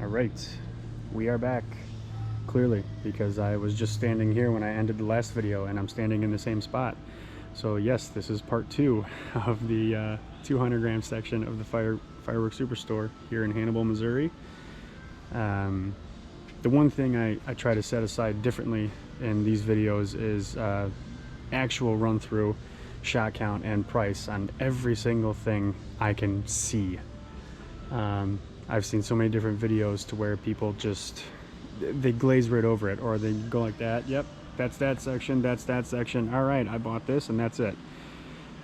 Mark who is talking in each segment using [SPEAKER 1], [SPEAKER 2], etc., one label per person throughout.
[SPEAKER 1] All right, we are back, clearly, because I was just standing here when I ended the last video and I'm standing in the same spot. So yes, this is part 2 of the 200 gram section of the Fireworks Superstore here in Hannibal, Missouri. The one thing I try to set aside differently in these videos is actual run through, shot count, and price on every single thing I can see. I've seen so many different videos to where people just, they glaze right over it, or they go like that. Yep, that's that section, that's that section. All right, I bought this and that's it.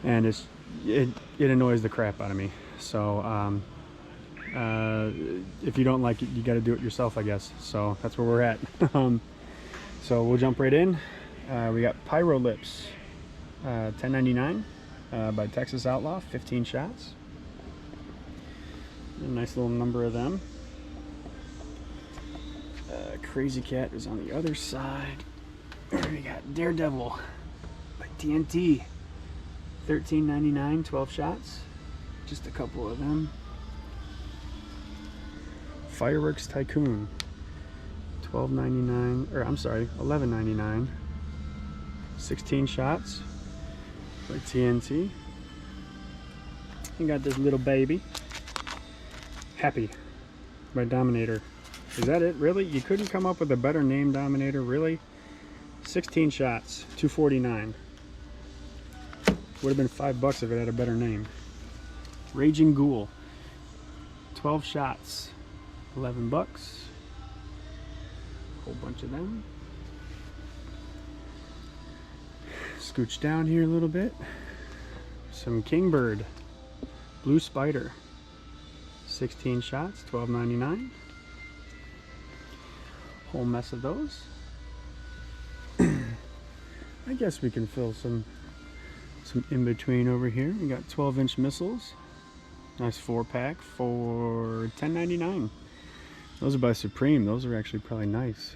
[SPEAKER 1] And it annoys the crap out of me. So if you don't like it, you got to do it yourself, I guess. So that's where we're at. So we'll jump right in. We got Pyro Lips, $10.99 by Texas Outlaw, 15 shots. A nice little number of them. Crazy Cat is on the other side. We got Daredevil by TNT, $13.99, 12 shots. Just a couple of them. Fireworks Tycoon, $12.99, or I'm sorry, $11.99, 16 shots by TNT. You got this little baby, Happy by Dominator. Is that it? Really? You couldn't come up with a better name, Dominator? Really? 16 shots, $2.49. Would have been $5 if it had a better name. Raging Ghoul, 12 shots, $11. Whole bunch of them. Scooch down here a little bit. Some Kingbird, Blue Spider, 16 shots, $12.99. Whole mess of those. I guess we can fill some in between over here. We got 12-inch missiles. Nice 4-pack for $10.99. Those are by Supreme. Those are actually probably nice.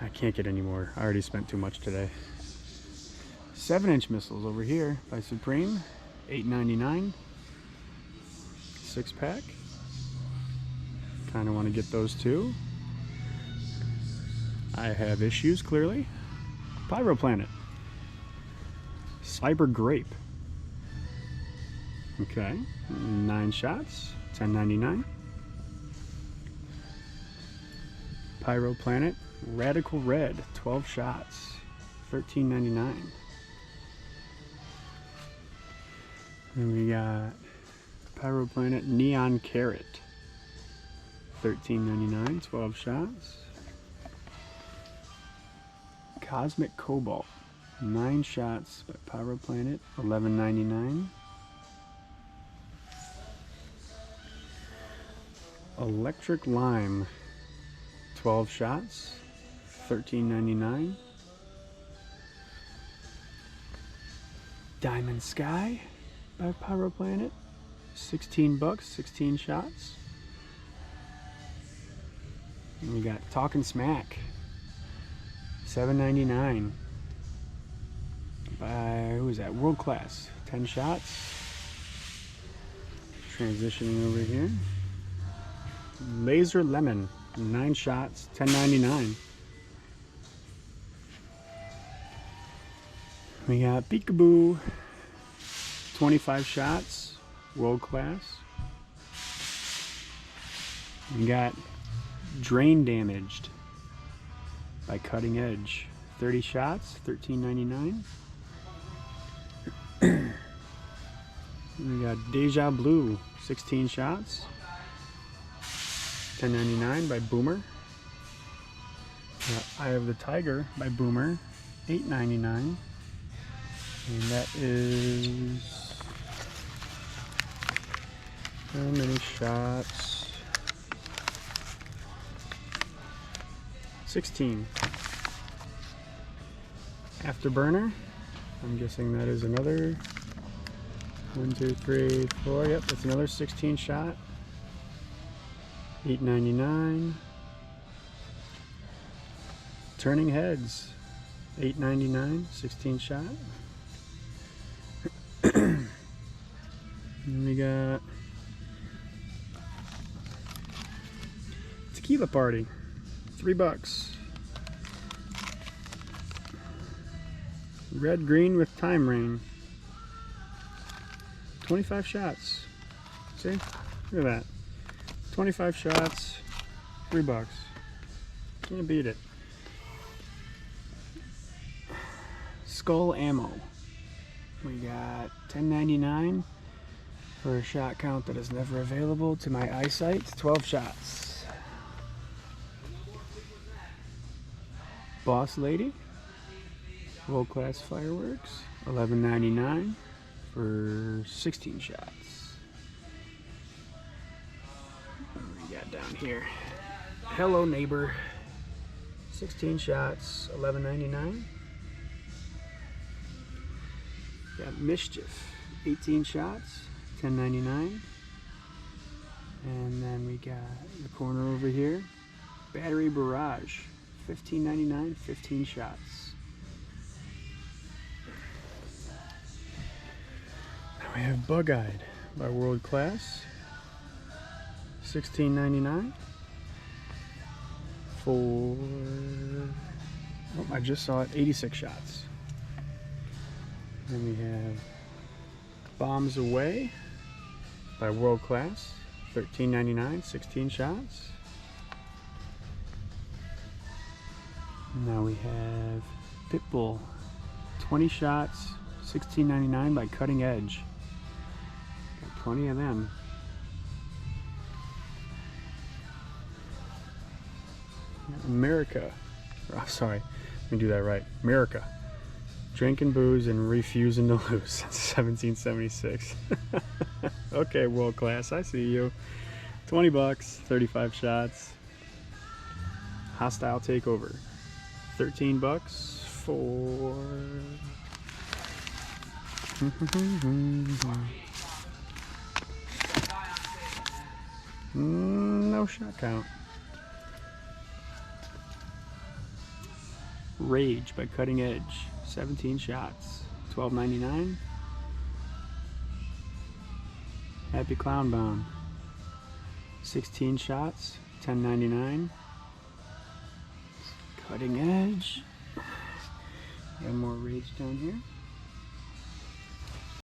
[SPEAKER 1] I can't get any more. I already spent too much today. 7-inch missiles over here by Supreme, $8.99. 6-pack. Kind of want to get those too. I have issues, clearly. Pyro Planet. Cyber Grape. Okay, 9 shots, $10.99. Pyro Planet Radical Red, 12 shots, $13.99. And we got Pyro Planet Neon Carrot, $13.99, 12 shots. Cosmic Cobalt, 9 shots by Pyro Planet, $11.99. Electric Lime, 12 shots, $13.99. Diamond Sky by Pyro Planet, $16, 16 shots. And we got Talkin' Smack, $7.99 by, who is that? World Class, 10 shots. Transitioning over here. Laser Lemon, 9 shots, $10.99. We got Peekaboo, 25 shots, World Class. We got Drain Damaged by Cutting Edge, 30 shots, $13.99. We got Deja Blue, 16 shots, $10.99 by Boomer. Eye of the Tiger by Boomer, $8.99. And that is, how many shots? 16. Afterburner, I'm guessing that is another 1, 2, 3, 4. Yep, that's another 16 shot. $8.99. Turning Heads, $8.99, 16 shot. And we got Tequila Party, $3. Red Green with Time Rain, 25 shots. See? Look at that. 25 shots, $3. Can't beat it. Skull Ammo. We got $10.99 for a shot count that is never available to my eyesight. 12 shots. Boss Lady. World Class Fireworks. $11.99 for 16 shots. What do we got down here? Hello Neighbor. 16 shots. $11.99. Got Mischief. 18 shots. $10.99. And then we got the corner over here. Battery Barrage. $15.99. 15 shots. Now we have Bug-Eyed by World Class. $16.99 for, oh, I just saw it, 86 shots. Then we have Bombs Away by World Class, $13.99, 16 shots. Now we have Pitbull, 20 shots, $16.99 by Cutting Edge. Got plenty of them. America, oh, sorry, let me do that right. America, Drinking Booze and Refusing to Lose, 1776. Okay, World Class, I see you. 20 bucks, 35 shots. Hostile Takeover, 13 bucks for no shot count. Rage by Cutting Edge, 17 shots, $12.99. Happy Clown Bomb, 16 shots, $10.99. Cutting Edge. Got more Rage down here.